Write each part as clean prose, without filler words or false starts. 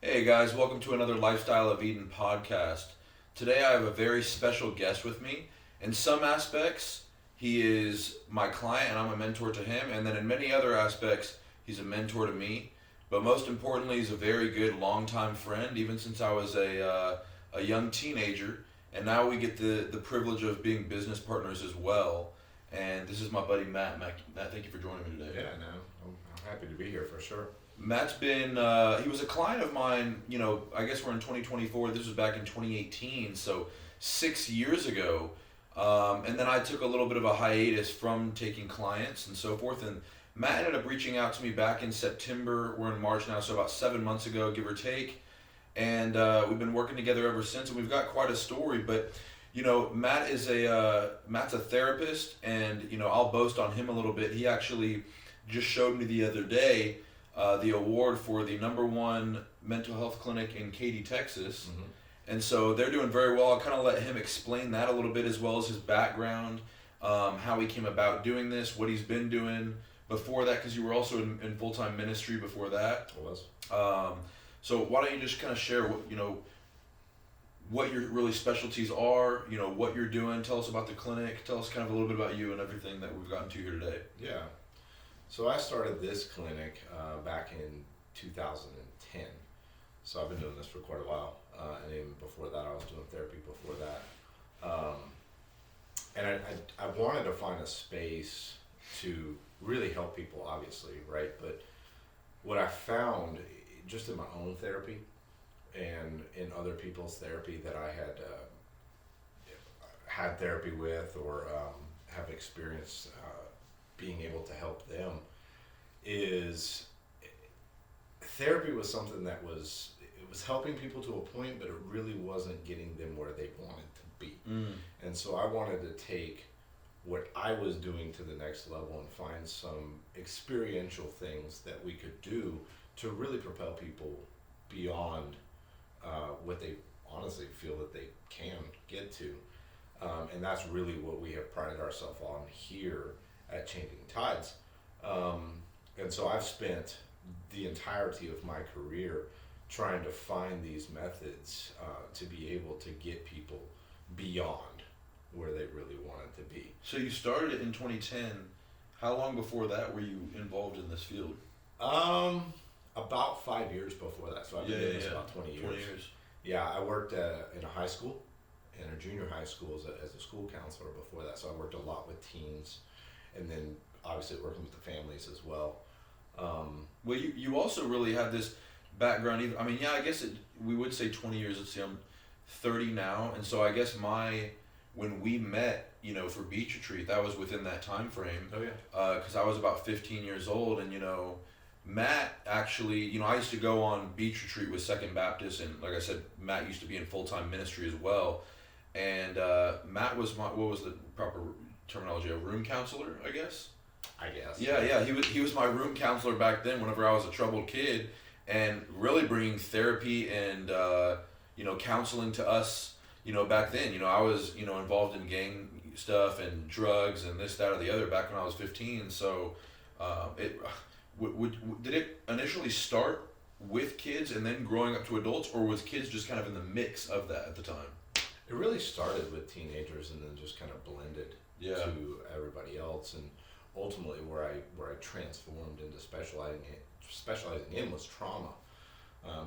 Hey guys, welcome to another Lifestyle of Eden podcast. Today I have a very special guest with me. In some aspects, he is my client and I'm a mentor to him, and then in many other aspects, he's a mentor to me. But most importantly, he's a very good longtime friend, even since I was a young teenager. And now we get the privilege of being business partners as well. And this is my buddy Matt. Matt, thank you for joining me today. Yeah, no, I'm happy to be here for sure. Matt's been, he was a client of mine, I guess we're in 2024. This was back in 2018, so 6 years ago. And then I took a little bit of a hiatus from taking clients and so forth. And Matt ended up reaching out to me back in September. We're in March now, so about 7 months ago, give or take. And we've been working together ever since, and we've got quite a story. But, Matt's a therapist, and, I'll boast on him a little bit. He actually just showed me the other day the award for the #1 mental health clinic in Katy, Texas. Mm-hmm. And so they're doing very well. I'll kind of let him explain that a little bit, as well as his background, how he came about doing this, what he's been doing before that, because you were also in full-time ministry before that. I was. So why don't you just kind of share what your really specialties are, what you're doing. Tell us about the clinic. Tell us kind of a little bit about you and everything that we've gotten to here today. Yeah. So I started this clinic back in 2010. So I've been doing this for quite a while. And even before that, I was doing therapy before that. And I wanted to find a space to really help people, obviously, right? But what I found just in my own therapy and in other people's therapy that I had therapy with or have experienced being able to help them is therapy was something that was helping people to a point, but it really wasn't getting them where they wanted to be. And so I wanted to take what I was doing to the next level and find some experiential things that we could do to really propel people beyond what they honestly feel that they can get to. And that's really what we have prided ourselves on here at Changing Tides. And so I've spent the entirety of my career trying to find these methods to be able to get people beyond where they really wanted to be. So you started it in 2010. How long before that were you involved in this field? About 5 years before that. So I've been doing this about 20 years. 20 years. Yeah, I worked in a high school, in a junior high school as a school counselor before that. So I worked a lot with teens, and then obviously working with the families as well. Well, you also really had this background. I mean, yeah, I guess we would say 20 years. Let's see, I'm 30 now, and so I guess when we met, for Beach Retreat, that was within that time frame. Oh yeah. Because I was about 15 years old, and Matt actually, I used to go on Beach Retreat with Second Baptist, and like I said, Matt used to be in full-time ministry as well. And Matt was what was the proper terminology? A room counselor, I guess. I guess. Yeah. He was my room counselor back then. Whenever I was a troubled kid, and really bringing therapy and counseling to us. Back then, I was involved in gang stuff and drugs and this, that, or the other back when I was 15. So, did it initially start with kids and then growing up to adults, or was kids just kind of in the mix of that at the time? It really started with teenagers and then just kind of blended to everybody else, and ultimately where I transformed into specializing in was trauma,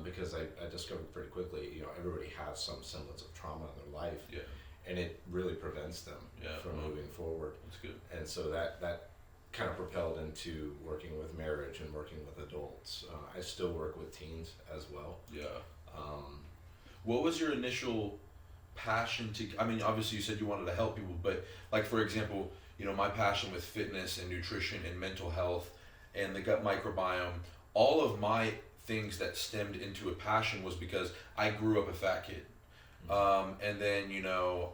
because I discovered pretty quickly, everybody has some semblance of trauma in their life, and it really prevents them from moving forward. That's good. And so that kind of propelled into working with marriage and working with adults. I still work with teens as well. Yeah. What was your initial passion I mean, obviously you said you wanted to help people, but like, for example, my passion with fitness and nutrition and mental health and the gut microbiome, all of my things that stemmed into a passion was because I grew up a fat kid. And then,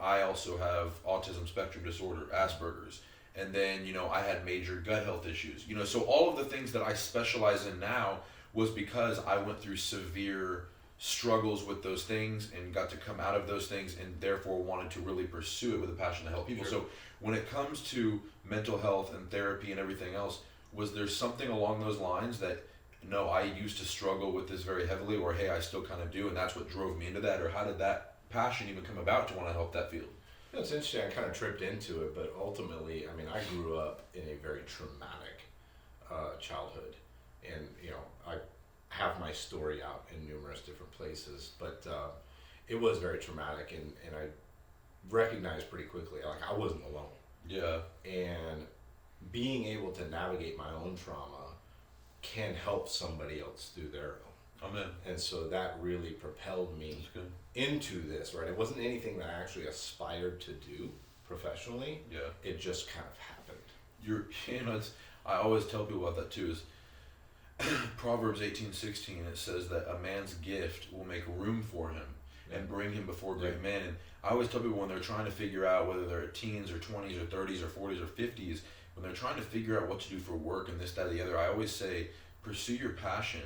I also have autism spectrum disorder, Asperger's. And then, I had major gut health issues. So all of the things that I specialize in now was because I went through severe struggles with those things and got to come out of those things, and therefore wanted to really pursue it with a passion to help people. Sure. So when it comes to mental health and therapy and everything else, was there something along those lines that no, I used to struggle with this very heavily, or hey, I still kind of do, and that's what drove me into that, or how did that passion even come about to want to help that field? It's interesting. I kind of tripped into it, but ultimately, I mean, I grew up in a very traumatic childhood, and I have my story out in numerous different places, but it was very traumatic, and I recognized pretty quickly, like, I wasn't alone. Yeah. And being able to navigate my own trauma can help somebody else through their own. Amen. And so that really propelled me into this, right? It wasn't anything that I actually aspired to do professionally. Yeah. It just kind of happened. I always tell people about that too, is Proverbs 18:16, it says that a man's gift will make room for him and bring him before great men. And I always tell people when they're trying to figure out whether they're teens or 20s or 30s or 40s or 50s, when they're trying to figure out what to do for work and this, that, or the other, I always say, pursue your passion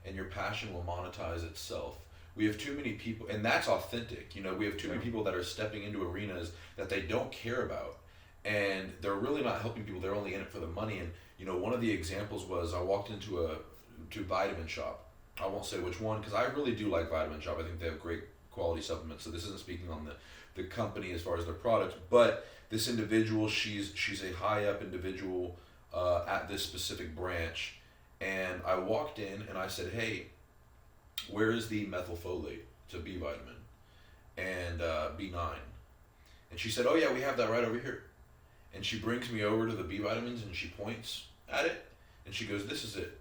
and your passion will monetize itself. We have too many people, and that's authentic. We have too many people that are stepping into arenas that they don't care about. And they're really not helping people. They're only in it for the money. And, one of the examples was I walked into a vitamin shop. I won't say which one because I really do like Vitamin Shop. I think they have great quality supplements. So this isn't speaking on the company as far as their product. But this individual, she's a high up individual at this specific branch. And I walked in and I said, hey, where is the methylfolate? It's a B vitamin and B9. And she said, oh yeah, we have that right over here. And she brings me over to the B vitamins and she points at it and she goes, this is it.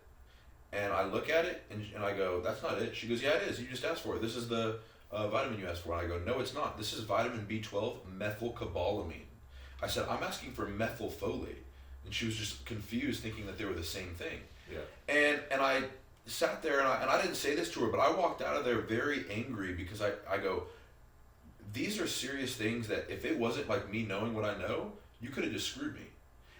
And I look at it and I go, that's not it. She goes, yeah, it is. You just asked for it. This is the vitamin you asked for. And I go, no, it's not. This is vitamin B12 methylcobalamin. I said, I'm asking for methylfolate. And she was just confused thinking that they were the same thing. Yeah. And I sat there and I didn't say this to her, but I walked out of there very angry because I go, these are serious things that if it wasn't like me knowing what I know, you could have just screwed me.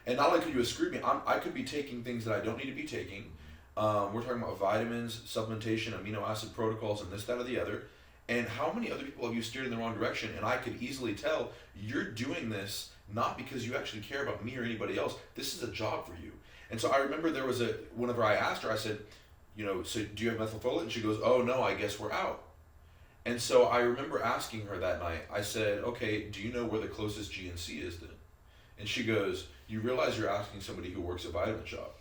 And not only could you have screwed me, I could be taking things that I don't need to be taking. We're talking about vitamins, supplementation, amino acid protocols, and this, that, or the other. And how many other people have you steered in the wrong direction? And I could easily tell you're doing this not because you actually care about me or anybody else. This is a job for you. And so I remember whenever I asked her, I said, so do you have methylfolate? And she goes, oh no, I guess we're out. And so I remember asking her that night, I said, okay, do you know where the closest GNC is then? And she goes, you realize you're asking somebody who works at Vitamin Shop.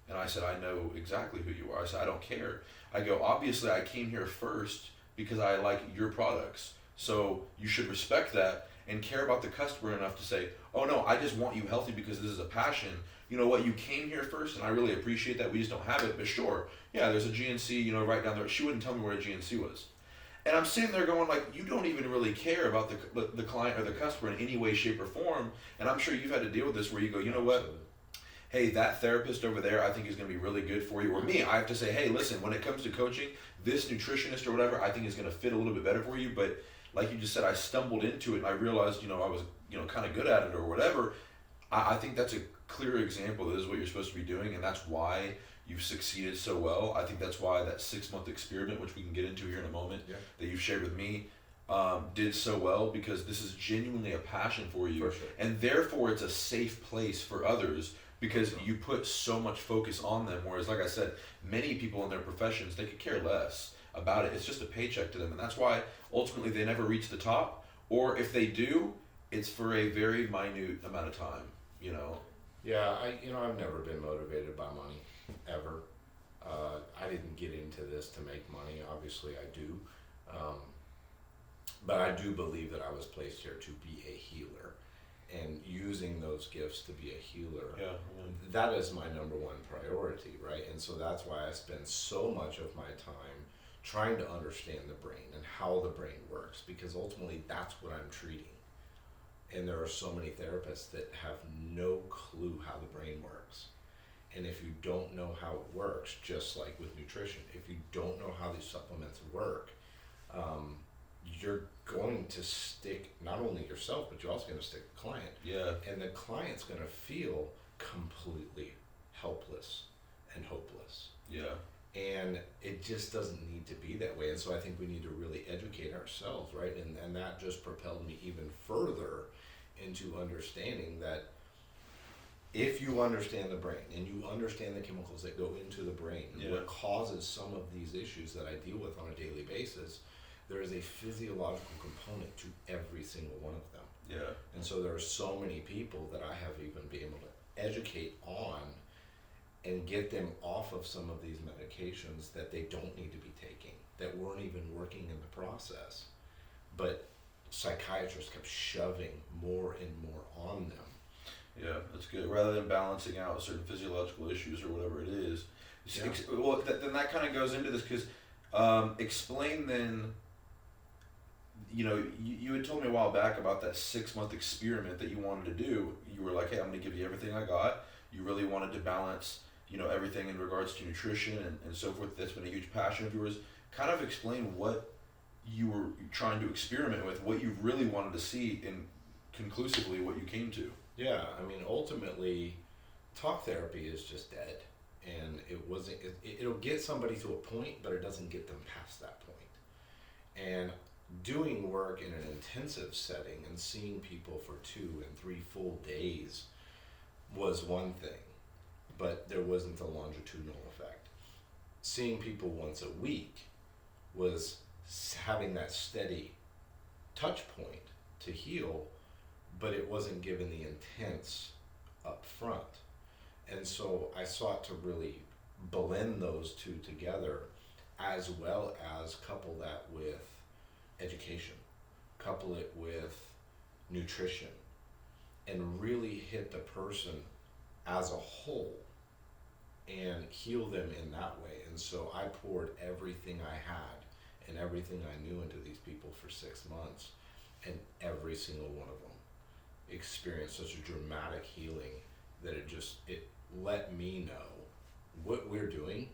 And I said, I know exactly who you are. I said, I don't care. I go, obviously I came here first because I like your products. So you should respect that and care about the customer enough to say, oh no, I just want you healthy because this is a passion. You know what, you came here first and I really appreciate that. We just don't have it, but sure. Yeah, there's a GNC, right down there. She wouldn't tell me where a GNC was. And I'm sitting there going like, you don't even really care about the client or the customer in any way, shape, or form. And I'm sure you've had to deal with this where you go, you know what? Hey, that therapist over there, I think is going to be really good for you. Or me, I have to say, hey, listen, when it comes to coaching, this nutritionist or whatever, I think is going to fit a little bit better for you. But like you just said, I stumbled into it and I realized, I was, kind of good at it or whatever. I think that's a clear example that this is what you're supposed to be doing. And that's why you've succeeded so well. I think that's why that 6-month experiment, which we can get into here in a moment, that you've shared with me, did so well because this is genuinely a passion for you. For sure. And therefore it's a safe place for others because you put so much focus on them. Whereas, like I said, many people in their professions, they could care less about it. It's just a paycheck to them. And that's why ultimately they never reach the top. Or if they do, it's for a very minute amount of time, Yeah, I've never been motivated by money, ever. I didn't get into this to make money. Obviously, I do. But I do believe that I was placed here to be a healer. And using those gifts to be a healer, that is my number one priority, right? And so that's why I spend so much of my time trying to understand the brain and how the brain works, because ultimately that's what I'm treating. And there are so many therapists that have no clue how the brain works. And if you don't know how it works, just like with nutrition, if you don't know how these supplements work, you're going to stick not only yourself, but you're also going to stick the client. Yeah. And the client's going to feel completely helpless and hopeless. Yeah. And it just doesn't need to be that way. And so I think we need to really educate ourselves, right? And that just propelled me even further into understanding that if you understand the brain and you understand the chemicals that go into the brain and Yeah. what causes some of these issues that I deal with on a daily basis, there is a physiological component to every single one of them. Yeah. And so there are so many people that I have even been able to educate on and get them off of some of these medications that they don't need to be taking, that weren't even working in the process. But psychiatrists kept shoving more and more on them. Yeah, that's good. Rather than balancing out certain physiological issues or whatever it is. Yeah. Well, then that kind of goes into this because explain then. You know, you had told me a while back about that 6-month experiment that you wanted to do. You were like, hey, I'm going to give you everything I got. You really wanted to balance, you know, everything in regards to nutrition and so forth. That's been a huge passion of yours. Kind of explain what you were trying to experiment with, what you really wanted to see, and conclusively what you came to. Yeah, I mean, ultimately, talk therapy is just dead. And it'll get somebody to a point, but it doesn't get them past that point. And doing work in an intensive setting and seeing people for 2 and 3 full days was one thing, but there wasn't the longitudinal effect. Seeing people once a week was having that steady touch point to heal, but it wasn't given the intense up front. And so I sought to really blend those two together, as well as couple that with education, couple it with nutrition, and really hit the person as a whole and heal them in that way. And so I poured everything I had and everything I knew into these people for 6 months, and every single one of them experienced such a dramatic healing that it let me know what we're doing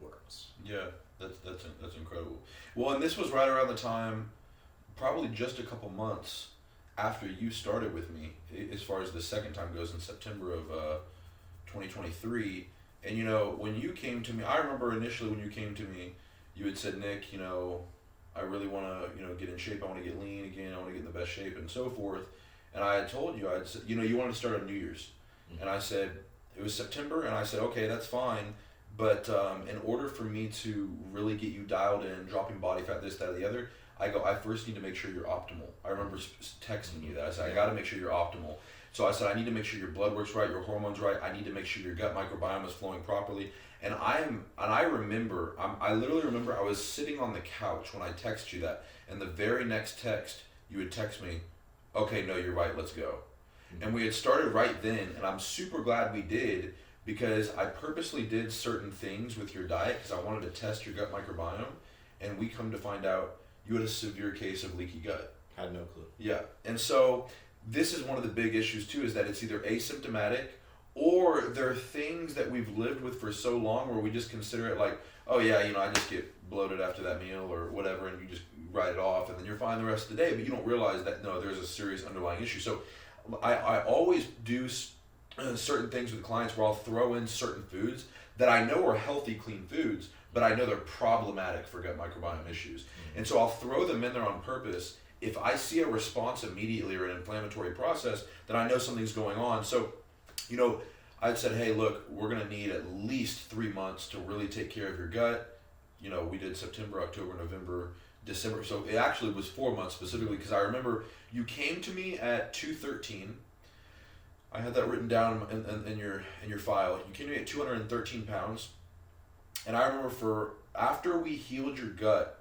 works. Yeah, that's incredible. Well, and this was right around the time, probably just a couple months after you started with me, as far as the second time goes, in September of 2023. And you know, when you came to me, I remember initially when you came to me, you had said, Nick, you know, I really want to, you know, get in shape. I want to get lean again. I want to get in the best shape and so forth. And I had told you, I'd said, you know, you wanted to start on New Year's. Mm-hmm. And I said, it was September, and I said, okay, that's fine. But in order for me to really get you dialed in, dropping body fat, this, that, or the other, I first need to make sure you're optimal. I remember texting you that. I said, I got to make sure you're optimal. So I said, I need to make sure your blood works right, your hormones right. I need to make sure your gut microbiome is flowing properly. And I literally remember I was sitting on the couch when I texted you that, and the very next text you would text me, okay, no, you're right, let's go. Mm-hmm. And we had started right then, and I'm super glad we did, because I purposely did certain things with your diet because I wanted to test your gut microbiome, and we come to find out you had a severe case of leaky gut. Had no clue. Yeah, and so this is one of the big issues too, is that it's either asymptomatic or there are things that we've lived with for so long where we just consider it like, oh yeah, you know, I just get bloated after that meal or whatever, and you just write it off and then you're fine the rest of the day, but you don't realize that no, there's a serious underlying issue. So I always do certain things with clients where I'll throw in certain foods that I know are healthy, clean foods, but I know they're problematic for gut microbiome issues. Mm-hmm. And so I'll throw them in there on purpose. If I see a response immediately or an inflammatory process, then I know something's going on. So, you know, I said, hey, look, we're going to need at least 3 months to really take care of your gut. You know, we did September, October, November, December. So it actually was 4 months specifically, because I remember you came to me at 213. I had that written down in your file. You came to me at 213 pounds. And I remember after we healed your gut,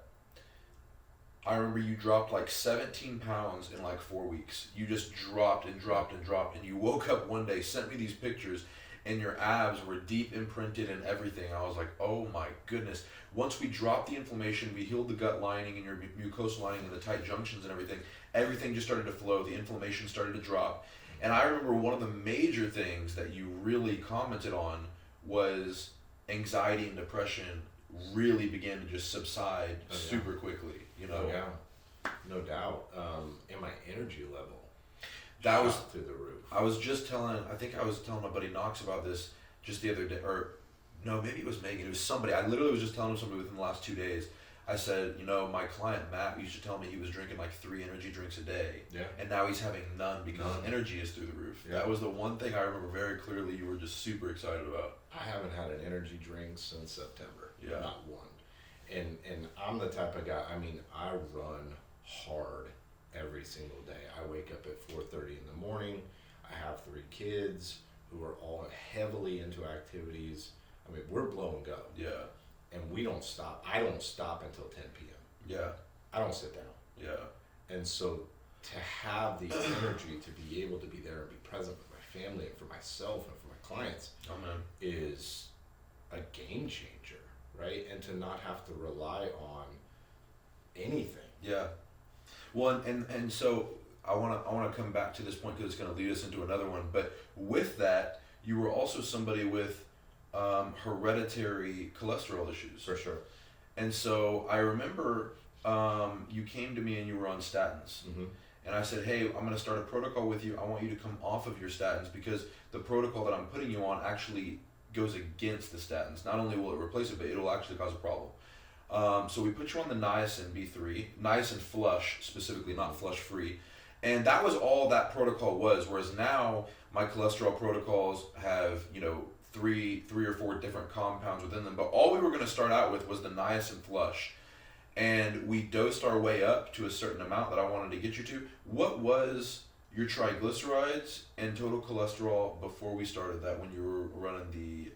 I remember you dropped like 17 pounds in like 4 weeks. You just dropped and dropped and dropped. And you woke up one day, sent me these pictures, and your abs were deep imprinted and everything. I was like, oh my goodness. Once we dropped the inflammation, we healed the gut lining and your mucosal lining and the tight junctions and everything just started to flow. The inflammation started to drop. And I remember one of the major things that you really commented on was anxiety and depression really began to just subside super quickly. You know? Oh, yeah, no doubt. And my energy level that was through the roof. I was telling my buddy Knox about this just the other day, or no, maybe it was Megan. It was somebody. I literally was just telling somebody within the last 2 days. I said, my client Matt used to tell me he was drinking like 3 energy drinks a day. Yeah. And now he's having none because None. his energy is through the roof. Yeah. That was the one thing I remember very clearly you were just super excited about. I haven't had an energy drink since September. Yeah. Not one. And I'm the type of guy, I mean, I run hard every single day. I wake up at 4:30 in the morning. I have 3 kids who are all heavily into activities. I mean, we're blow and go. Yeah. And we don't stop. I don't stop until 10 p.m. Yeah. I don't sit down. Yeah. And so to have the energy to be able to be there and be present with my family and for myself and for my clients Oh man. is a game changer, right? And to not have to rely on anything. Yeah. Well, and so I want to come back to this point because it's going to lead us into another one. But with that, you were also somebody with hereditary cholesterol issues. For sure. And so I remember you came to me and you were on statins. Mm-hmm. And I said, hey, I'm going to start a protocol with you. I want you to come off of your statins because the protocol that I'm putting you on actually goes against the statins. Not only will it replace it, but it'll actually cause a problem. So we put you on the niacin B3, niacin flush specifically, not flush free. And that was all that protocol was. Whereas now my cholesterol protocols have, 3 or 4 different compounds within them. But all we were going to start out with was the niacin flush. And we dosed our way up to a certain amount that I wanted to get you to. What was your triglycerides and total cholesterol before we started that when you were running the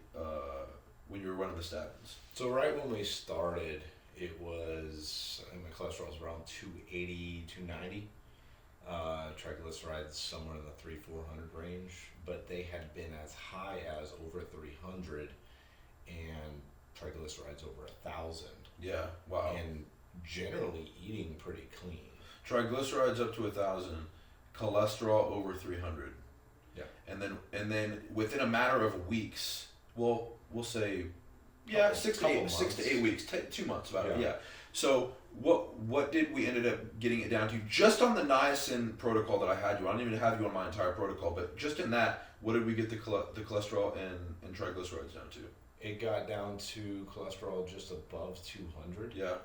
statins? So right when we started, it was, I think my cholesterol was around 280, 290. Triglycerides somewhere in the 300-400 range, but they had been as high as over 300 and triglycerides over 1,000. Yeah, wow. And generally eating pretty clean. Triglycerides up to 1,000, cholesterol over 300. Yeah. And then within a matter of weeks, we'll say, yeah, Couple 6 to 8 weeks, 2 months about it. Yeah. Yeah. So what did we ended up getting it down to just on the niacin protocol that I had you? I don't even have you on my entire protocol, but just in that, what did we get the cholesterol and triglycerides down to? It got down to cholesterol just above 200. Yeah.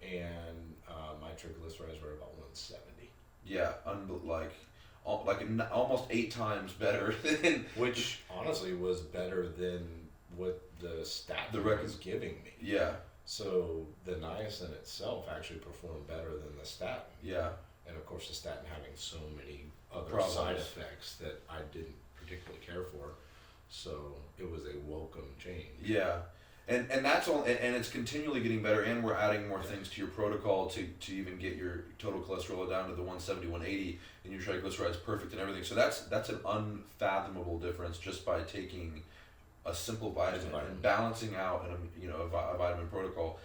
And my triglycerides were about 170. Yeah, almost 8 times better than Which honestly was better than what the statin was giving me. Yeah. So the niacin itself actually performed better than the statin. Yeah. And of course the statin having so many other Problems. side effects that I didn't particularly care for. So it was a welcome change. Yeah. And that's all, and it's continually getting better, and we're adding more things to your protocol to even get your total cholesterol down to the 170, 180, and your triglycerides perfect and everything. So that's an unfathomable difference just by taking a simple vitamin and balancing out a vitamin protocol.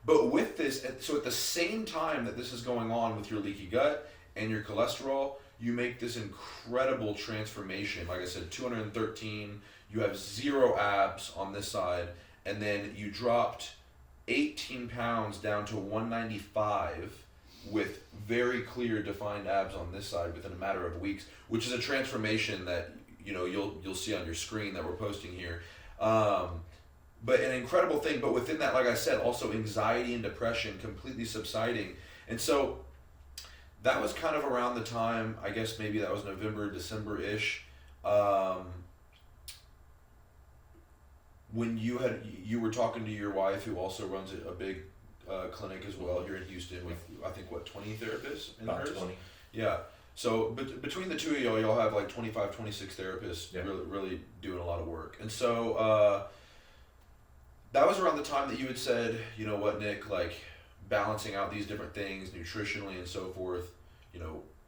But with this, so at the same time that this is going on with your leaky gut and your cholesterol, you make this incredible transformation. Like I said, 213. You have 0 abs on this side, and then you dropped 18 pounds down to 195 with very clear defined abs on this side within a matter of weeks, which is a transformation that you'll see on your screen that we're posting here. But an incredible thing, but within that, like I said, also anxiety and depression completely subsiding. And so that was kind of around the time, I guess maybe that was November, December-ish, when you were talking to your wife, who also runs a big clinic as well here in Houston with, I think, 20 therapists in About hers? 20. Yeah. So between the two of y'all have like 25, 26 therapists really doing a lot of work. And so that was around the time that you had said, you know what, Nick, like balancing out these different things nutritionally and so forth,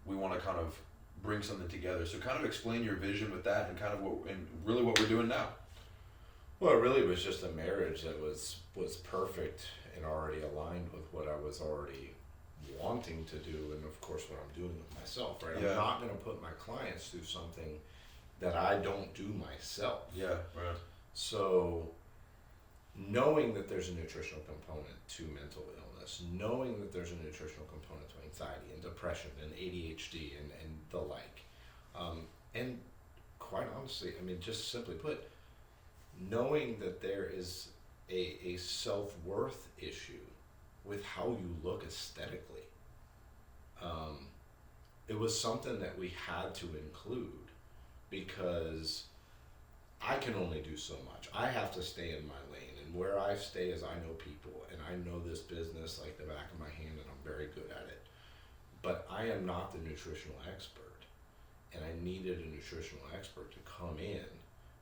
we want to kind of bring something together. So kind of explain your vision with that and kind of what we're doing now. Well, it really was just a marriage that was perfect and already aligned with what I was already wanting to do, and of course what I'm doing with myself, right? Yeah. I'm not going to put my clients through something that I don't do myself. Yeah, right. So knowing that there's a nutritional component to mental illness, knowing that there's a nutritional component to anxiety and depression and ADHD and the like, and quite honestly, I mean, just simply put, knowing that there is a self-worth issue with how you look aesthetically. It was something that we had to include because I can only do so much. I have to stay in my lane, and where I stay is I know people and I know this business like the back of my hand, and I'm very good at it. But I am not the nutritional expert, and I needed a nutritional expert to come in.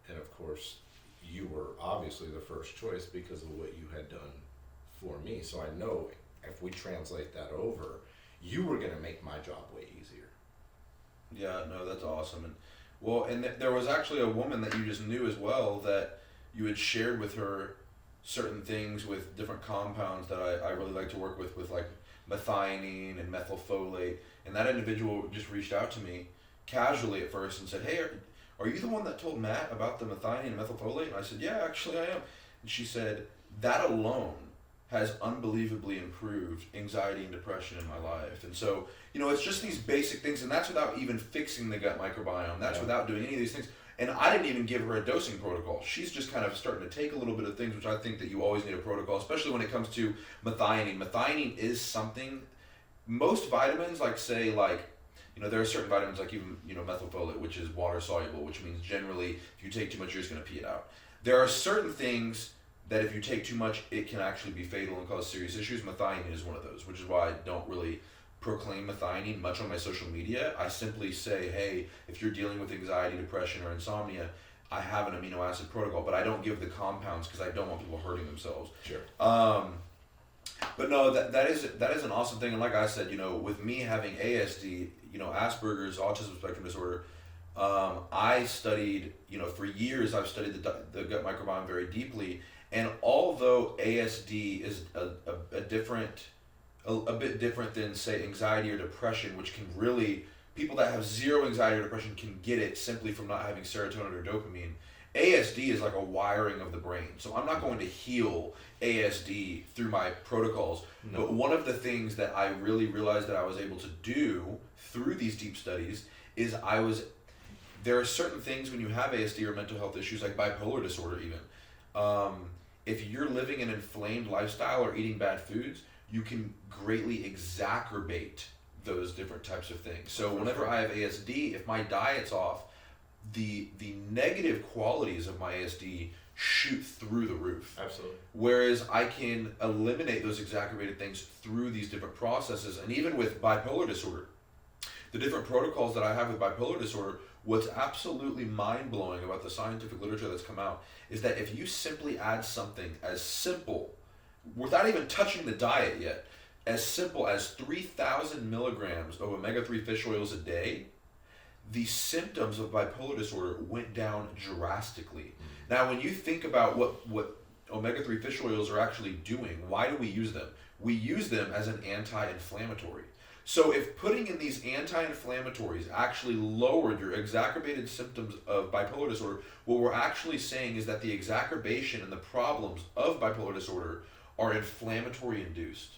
And of course, you were obviously the first choice because of what you had done for me. So I know if we translate that over, you were going to make my job way easier. Yeah, no, that's awesome. And well, and there was actually a woman that you just knew as well that you had shared with her certain things with different compounds that I really like to work with like methionine and methylfolate. And that individual just reached out to me casually at first and said, "Hey, are you the one that told Matt about the methionine and methylfolate?" And I said, "Yeah, actually I am." And she said, "That alone has unbelievably improved anxiety and depression in my life." And so, it's just these basic things, and that's without even fixing the gut microbiome. That's without doing any of these things. And I didn't even give her a dosing protocol. She's just kind of starting to take a little bit of things, which I think that you always need a protocol, especially when it comes to methionine. Methionine is something, most vitamins, there are certain vitamins like even, methylfolate, which is water soluble, which means generally if you take too much, you're just going to pee it out. There are certain things that if you take too much, it can actually be fatal and cause serious issues. Methionine is one of those, which is why I don't really proclaim methionine much on my social media. I simply say, hey, if you're dealing with anxiety, depression, or insomnia, I have an amino acid protocol, but I don't give the compounds because I don't want people hurting themselves. Sure. But no, that is an awesome thing. And like I said, with me having ASD, Asperger's, autism spectrum disorder, I studied, for years I've studied the gut microbiome very deeply. And although ASD is a bit different than, say, anxiety or depression, which can really, people that have zero anxiety or depression can get it simply from not having serotonin or dopamine. ASD is like a wiring of the brain. So I'm not going to heal ASD through my protocols. No. But one of the things that I really realized that I was able to do through these deep studies is there are certain things when you have ASD or mental health issues like bipolar disorder even. If you're living an inflamed lifestyle or eating bad foods, you can greatly exacerbate those different types of things. So whenever I have ASD, if my diet's off, the negative qualities of my ASD shoot through the roof. Absolutely. Whereas I can eliminate those exacerbated things through these different processes. And even with bipolar disorder, the different protocols that I have with bipolar disorder, what's absolutely mind-blowing about the scientific literature that's come out is that if you simply add something as simple, without even touching the diet yet, as simple as 3,000 milligrams of omega-3 fish oils a day, the symptoms of bipolar disorder went down drastically. Now, when you think about what omega-3 fish oils are actually doing, why do we use them? We use them as an anti-inflammatory. So if putting in these anti-inflammatories actually lowered your exacerbated symptoms of bipolar disorder, what we're actually saying is that the exacerbation and the problems of bipolar disorder are inflammatory induced.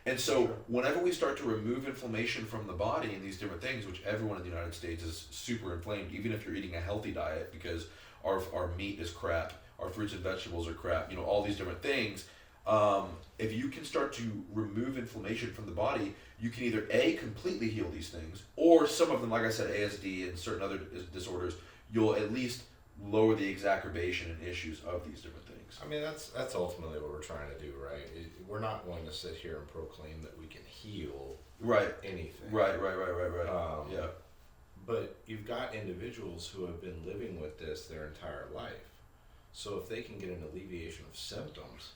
And so whenever we start to remove inflammation from the body and these different things, which everyone in the United States is super inflamed, even if you're eating a healthy diet, because our meat is crap, our fruits and vegetables are crap, all these different things, if you can start to remove inflammation from the body, you can either A, completely heal these things, or some of them, like I said, ASD and certain other disorders, you'll at least lower the exacerbation and issues of these different things. I mean, that's ultimately what we're trying to do, right? We're not going to sit here and proclaim that we can heal anything. Right. Yeah. But you've got individuals who have been living with this their entire life. So if they can get an alleviation of symptoms,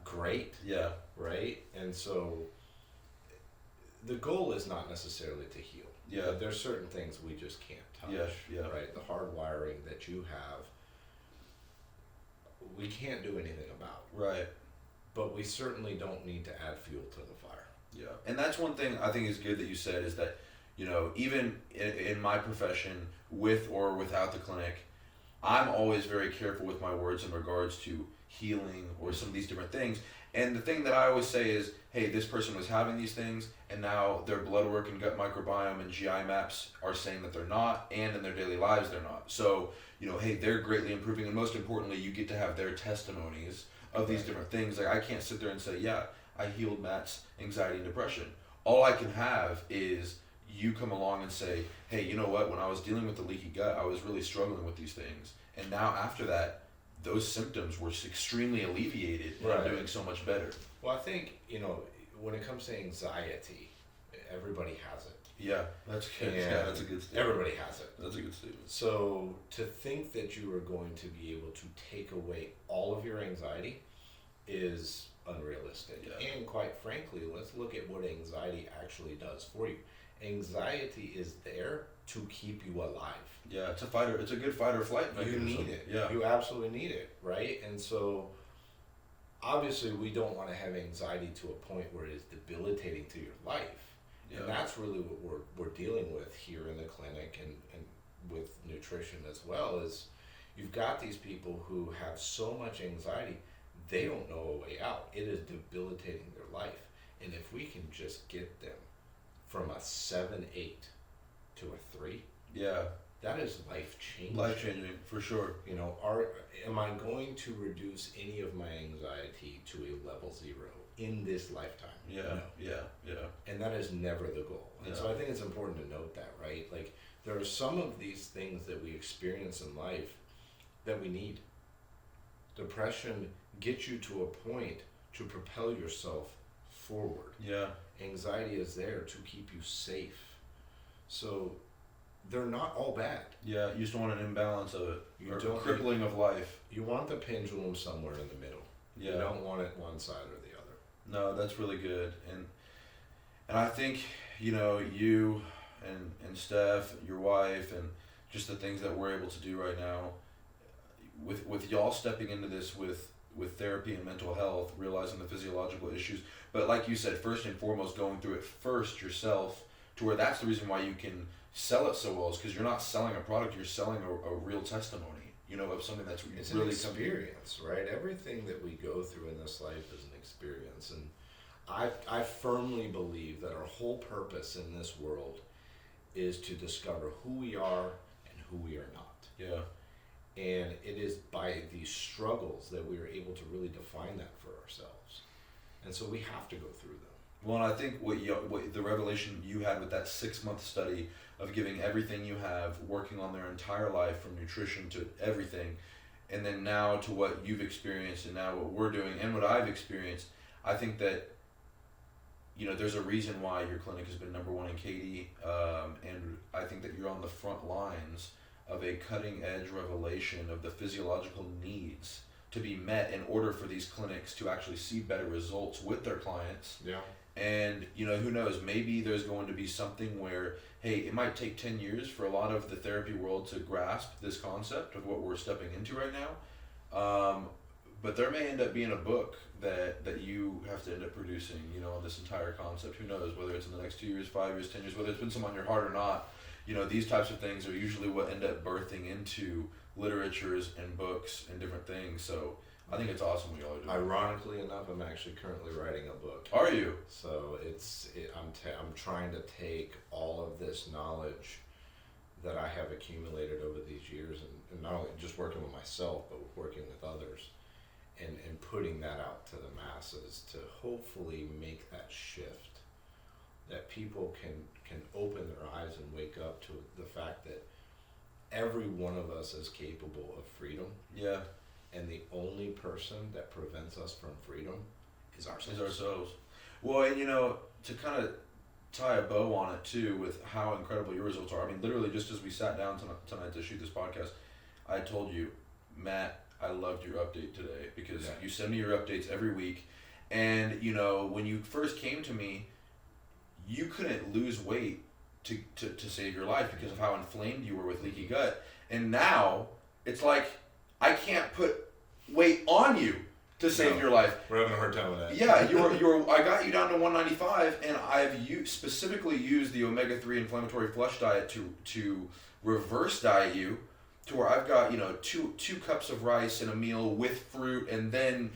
great. Yeah. Right? And so the goal is not necessarily to heal. Yeah. But there's certain things we just can't touch. Yeah. Right? The hard wiring that you have, we can't do anything about. Right. But we certainly don't need to add fuel to the fire. Yeah. And that's one thing I think is good that you said is that, even in my profession, with or without the clinic, I'm always very careful with my words in regards to healing or some of these different things. And the thing that I always say is, hey, this person was having these things, and now their blood work and gut microbiome and GI maps are saying that they're not, and in their daily lives they're not. So, hey, they're greatly improving, and most importantly, you get to have their testimonies of these different things. Like, I can't sit there and say, yeah, I healed Matt's anxiety and depression. All I can have is you come along and say, hey, you know what? When I was dealing with the leaky gut, I was really struggling with these things. And now after that, those symptoms were extremely alleviated and I'm doing so much better. Well, I think, when it comes to anxiety, everybody has it. Yeah, that's good. Yeah, that's a good statement. Everybody has it. That's a good statement. So to think that you are going to be able to take away all of your anxiety is unrealistic. Yeah. And quite frankly, let's look at what anxiety actually does for you. Anxiety is there to keep you alive. Yeah, it's a good fight or flight mechanism. You need it. Yeah. You absolutely need it, right? And so obviously we don't want to have anxiety to a point where it's debilitating to your life. Yeah. And that's really what we're dealing with here in the clinic and with nutrition as well, is you've got these people who have so much anxiety, they don't know a way out. It is debilitating their life. And if we can just get them from a 7-8 to a 3, yeah, that is life changing. Life changing for sure. Am I going to reduce any of my anxiety to a level 0 in this lifetime? Yeah, No. yeah. And that is never the goal. And so I think it's important to note that, right? Like, there are some of these things that we experience in life that we need. Depression gets you to a point to propel yourself forward. Yeah. Anxiety is there to keep you safe. So they're not all bad. Yeah, you just don't want an imbalance of it. You or don't, crippling of life. You want the pendulum somewhere in the middle. Yeah. You don't want it one side or the other. No, that's really good. And I think, you and Steph, your wife, and just the things that we're able to do right now, with y'all stepping into this with therapy and mental health, realizing the physiological issues, but like you said, first and foremost, going through it first yourself, to where that's the reason why you can sell it so well, is because you're not selling a product, you're selling a real testimony, of something that's it's really an experience, right? Everything that we go through in this life is an experience, and I firmly believe that our whole purpose in this world is to discover who we are and who we are not. Yeah. And it is by these struggles that we are able to really define that for ourselves. And so we have to go through them. Well, and I think what the revelation you had with that 6-month study of giving everything you have, working on their entire life, from nutrition to everything, and then now to what you've experienced and now what we're doing and what I've experienced, I think that, there's a reason why your clinic has been #1 in Katy, and I think that you're on the front lines of a cutting-edge revelation of the physiological needs to be met in order for these clinics to actually see better results with their clients. Yeah. And, who knows, maybe there's going to be something where, hey, it might take 10 years for a lot of the therapy world to grasp this concept of what we're stepping into right now. But there may end up being a book that you have to end up producing, on this entire concept. Who knows, whether it's in the next 2 years, 5 years, 10 years, whether it's been some on your heart or not. These types of things are usually what end up birthing into literatures and books and different things. So I think it's awesome what y'all are doing. Ironically enough, I'm actually currently writing a book. Are you? So I'm trying to take all of this knowledge that I have accumulated over these years, and not only just working with myself, but working with others, and putting that out to the masses to hopefully make that shift, that people can open their eyes and wake up to the fact that every one of us is capable of freedom. Yeah. And the only person that prevents us from freedom is ourselves. Well, and to kind of tie a bow on it too, with how incredible your results are. I mean, literally, just as we sat down tonight to shoot this podcast, I told you, Matt, I loved your update today, because you send me your updates every week. And, when you first came to me, you couldn't lose weight to save your life because of how inflamed you were with leaky gut. And now it's like, I can't put weight on you to save your life. We're having a hard time with that. Yeah, I got you down to 195, and I've specifically used the omega-3 inflammatory flush diet to reverse diet you, to where I've got, two cups of rice in a meal with fruit, and then,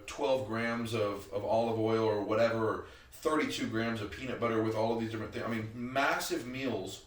12 grams of olive oil or whatever, or 32 grams of peanut butter with all of these different things. I mean, massive meals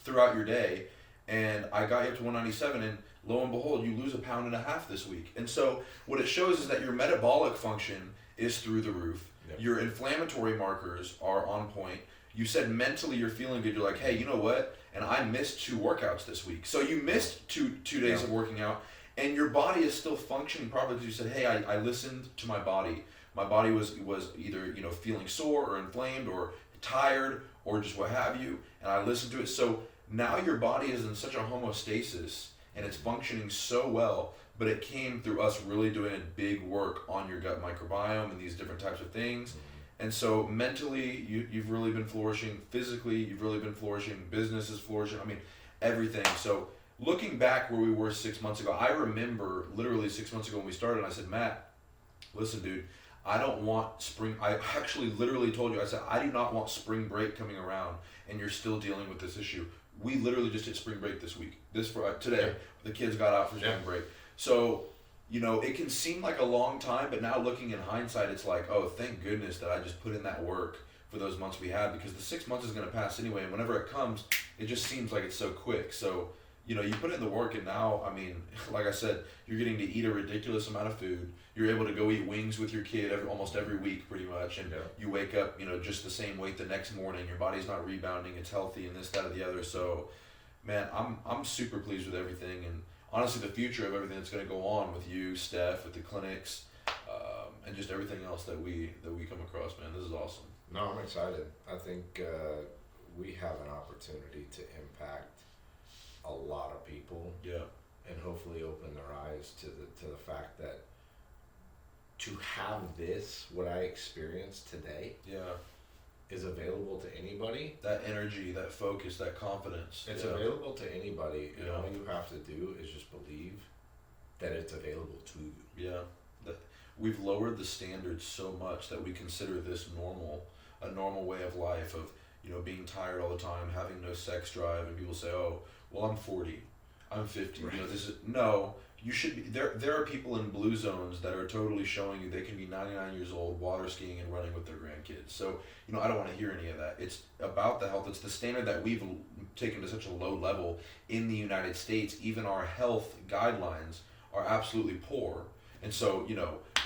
throughout your day. And I got you up to 197, and lo and behold, you lose 1.5 pounds this week. And so what it shows is that your metabolic function is through the roof. Yep. Your inflammatory markers are on point. You said mentally you're feeling good. You're like, hey, you know what? And I missed 2 workouts this week. So you missed two days of working out, and your body is still functioning properly because you said, hey, I listened to my body. My body was either feeling sore or inflamed or tired or just what have you, and I listened to it. So now your body is in such a homeostasis and it's functioning so well, but it came through us really doing a big work on your gut microbiome and these different types of things. And so mentally, you've really been flourishing. Physically, you've really been flourishing. Business is flourishing. I mean, everything. So looking back where we were 6 months ago, I remember literally 6 months ago when we started, I said, Matt, listen, dude, I don't want spring. I actually literally told you, I said, I do not want spring break coming around and you're still dealing with this issue. We literally just hit spring break this week. Today, the kids got out for spring break. So, it can seem like a long time, but now looking in hindsight, it's like, oh, thank goodness that I just put in that work for those months we had, because the 6 months is going to pass anyway, and whenever it comes, it just seems like it's so quick. So, you put in the work, and now, I mean, like I said, you're getting to eat a ridiculous amount of food. You're able to go eat wings with your kid almost every week, pretty much, and you wake up, just the same weight the next morning. Your body's not rebounding. It's healthy, and this, that, or the other. So, man, I'm super pleased with everything, and honestly, the future of everything that's going to go on with you, Steph, with the clinics, and just everything else that we come across, man. This is awesome. No, I'm excited. I think we have an opportunity to impact a lot of people. Yeah. And hopefully open their eyes to the fact that to have this, what I experienced today, is available to anybody. That energy, that focus, that confidence. It's available to anybody, and all you have to do is just believe that it's available to you. Yeah. That we've lowered the standards so much that we consider this normal, a normal way of life of, being tired all the time, having no sex drive, and people say, oh, well, I'm 40, I'm 50, Right. You should be, there are people in blue zones that are totally showing you they can be 99 years old, water skiing and running with their grandkids. So, I don't want to hear any of that. It's about the health. It's the standard that we've taken to such a low level in the United States. Even our health guidelines are absolutely poor. And so,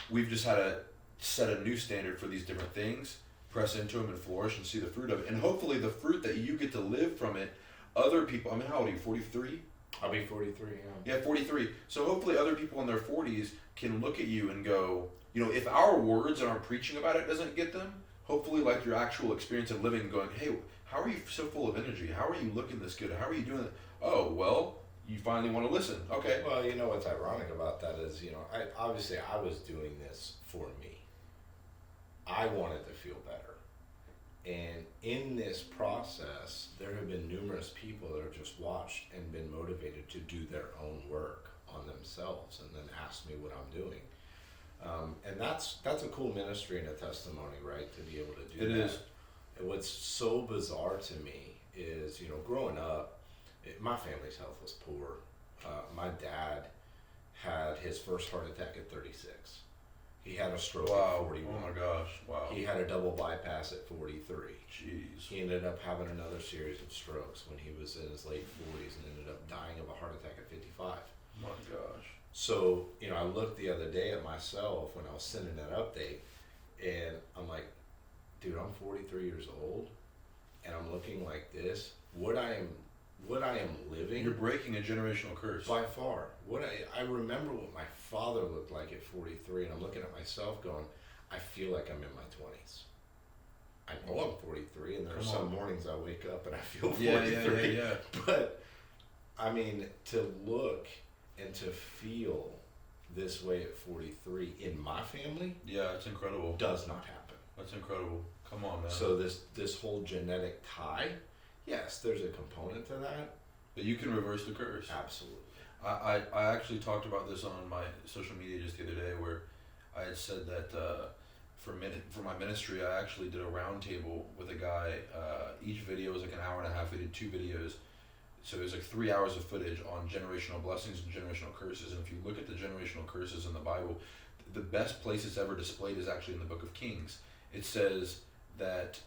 we've just had to set a new standard for these different things, press into them and flourish and see the fruit of it. And hopefully the fruit that you get to live from it, other people, I mean, how old are you, 43? I'll be 43, Yeah, 43. So hopefully other people in their 40s can look at you and go, if our words and our preaching about it doesn't get them, hopefully like your actual experience of living going, hey, how are you so full of energy? How are you looking this good? How are you doing it? Oh, well, you finally want to listen. Okay. Well, what's ironic about that is, I was doing this for me. I wanted to feel better. And in this process, there have been numerous people that have just watched and been motivated to do their own work on themselves and then ask me what I'm doing. And that's a cool ministry and a testimony, right, to be able to do that. It is. And what's so bizarre to me is, growing up, my family's health was poor. My dad had his first heart attack at 36. He had a stroke at 41. Oh my gosh, wow. He had a double bypass at 43. Jeez. He ended up having another series of strokes when he was in his late 40s and ended up dying of a heart attack at 55. My gosh. So, I looked the other day at myself when I was sending that update, and I'm like, dude, I'm 43 years old, and I'm looking like this. What I am living. You're breaking a generational curse. By far. I remember what my father looked like at 43, and I'm looking at myself going, I feel like I'm in my 20s. I know I'm 43, and there are some mornings I wake up and I feel 43. Yeah. But, I mean, to look and to feel this way at 43 in my family. Yeah, it's incredible. Does not happen. That's incredible. Come on, man. So this whole genetic tie, yes, there's a component to that. But you can reverse the curse. Absolutely. I actually talked about this on my social media just the other day, where I had said that for my ministry, I actually did a roundtable with a guy. Each video was like an hour and a half. We did 2 videos. So it was like 3 hours of footage on generational blessings and generational curses. And if you look at the generational curses in the Bible, the best place it's ever displayed is actually in the book of Kings. It says that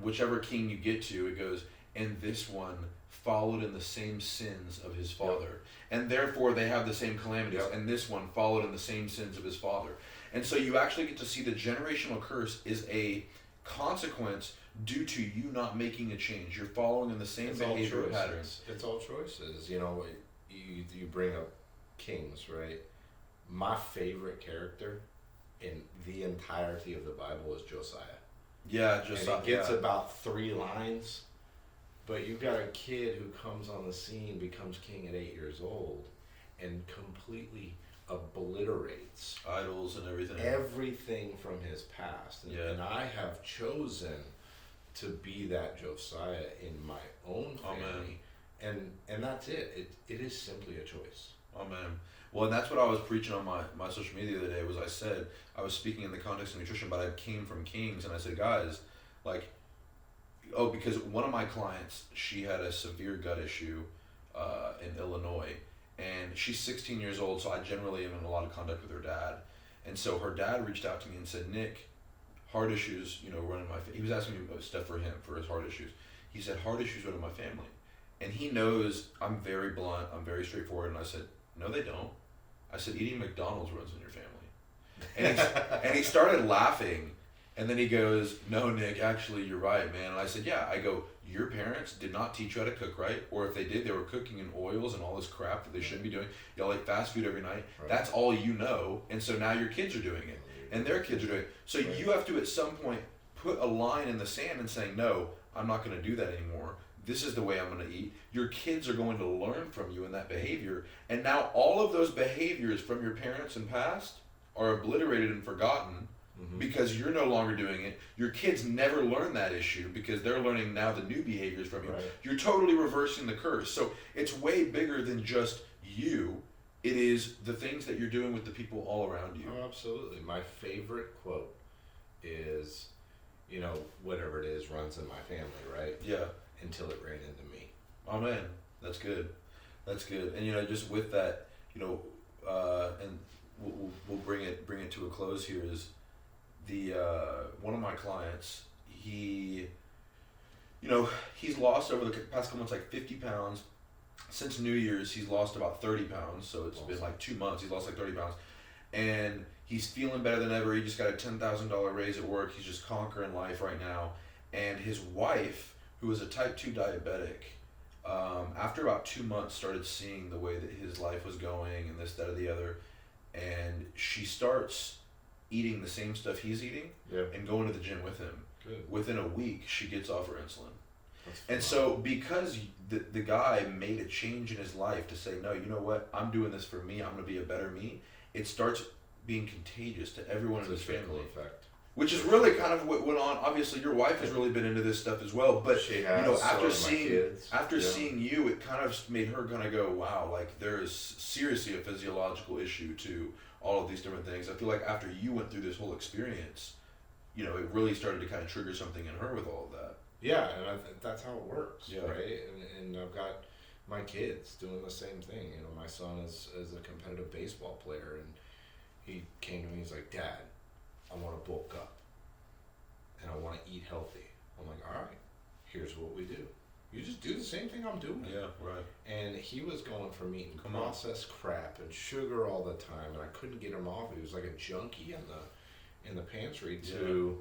whichever king you get to, it goes, and this one followed in the same sins of his father. Yep. And therefore they have the same calamities. Yep. And this one followed in the same sins of his father. And so you actually get to see the generational curse is a consequence due to you not making a change. You're following in the same behavioral patterns. It's all choices. You bring up kings, right? My favorite character in the entirety of the Bible is Josiah. Yeah, And he gets about 3 lines, but you've got a kid who comes on the scene, becomes king at 8 years old, and completely obliterates idols and everything from his past. And I have chosen to be that Josiah in my own family. And that's it. It is simply a choice. Amen. Well, and that's what I was preaching on my social media the other day. Was I said I was speaking in the context of nutrition, but I came from Kings, and I said, guys, like, because one of my clients, she had a severe gut issue in Illinois, and she's 16 years old, so I generally am in a lot of contact with her dad, and so her dad reached out to me and said, Nick, heart issues, run in my family. He was asking me about stuff for him for his heart issues. He said heart issues run in my family, and he knows I'm very blunt, I'm very straightforward, and I said, no, they don't. I said, eating McDonald's runs in your family. And he started laughing. And then he goes, no, Nick, actually, you're right, man. And I said, yeah. I go, your parents did not teach you how to cook right. Or if they did, they were cooking in oils and all this crap that they shouldn't be doing. Y'all eat fast food every night. Right. That's all you know. And so now your kids are doing it. And their kids are doing it. So you have to, at some point, put a line in the sand and say, no, I'm not going to do that anymore. This is the way I'm going to eat. Your kids are going to learn from you in that behavior. And now all of those behaviors from your parents and past are obliterated and forgotten because you're no longer doing it. Your kids never learn that issue because they're learning now the new behaviors from you. Right. You're totally reversing the curse. So it's way bigger than just you. It is the things that you're doing with the people all around you. Oh, absolutely. My favorite quote is, whatever it is runs in my family, right? Yeah. Until it ran into me. Oh man, that's good. That's good. And just with that, and we'll bring it to a close here. Is the one of my clients? He's lost over the past couple months like 50 pounds. Since New Year's, he's lost about 30 pounds. So it's been like 2 months. He's lost like 30 pounds, and he's feeling better than ever. He just got a $10,000 raise at work. He's just conquering life right now, and his wife, who was a type 2 diabetic, after about 2 months started seeing the way that his life was going and this, that, or the other, and she starts eating the same stuff he's eating and going to the gym with him. Good. Within a week, she gets off her insulin. And so because the guy made a change in his life to say, no, you know what, I'm doing this for me, I'm going to be a better me, it starts being contagious to everyone in his family. Effect. Which is really kind of what went on. Obviously, your wife has really been into this stuff as well. But after seeing you, it kind of made her kind of go, "Wow! Like there is seriously a physiological issue to all of these different things." I feel like after you went through this whole experience, it really started to kind of trigger something in her with all of that. Yeah, and that's how it works, right? And I've got my kids doing the same thing. My son is a competitive baseball player, and he came to me. He's like, "Dad, I want to bulk up and I want to eat healthy." I'm like, all right, here's what we do. You just do the same thing I'm doing. Yeah, right. And he was going from eating processed crap and sugar all the time, and I couldn't get him off. He was like a junkie in the pantry to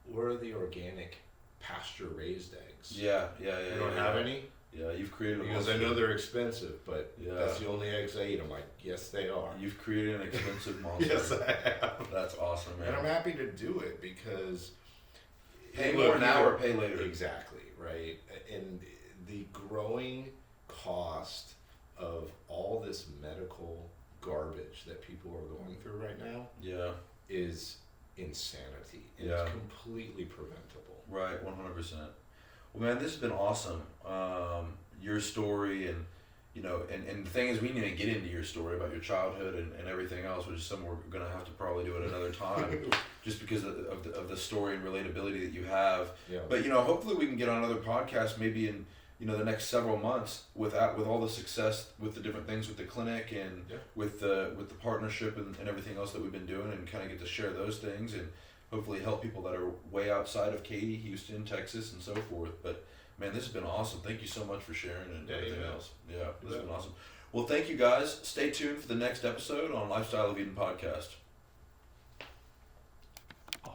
where are the organic pasture raised eggs? Yeah. You don't have any? Yeah, you've created. Because I know they're expensive, but that's the only eggs I eat. I'm like, yes, they are. You've created an expensive monster. Yes, I have. That's awesome, man. And I'm happy to do it because pay more now or pay later. Exactly, right? And the growing cost of all this medical garbage that people are going through right now is insanity. And it's completely preventable. Right, 100%. Well, man, this has been awesome. Your story and the thing is, we need to get into your story about your childhood and everything else, which is something we're going to have to probably do at another time, just because of the story and relatability that you have. Yeah. But hopefully we can get on another podcast maybe in the next several months with all the success with the different things with the clinic and with the partnership and everything else that we've been doing, and kind of get to share those things and hopefully help people that are way outside of Katy, Houston, Texas, and so forth. But man, this has been awesome. Thank you so much for sharing and everything else. Yeah, this has been awesome. Well, thank you guys. Stay tuned for the next episode on Lifestyle of Eden podcast.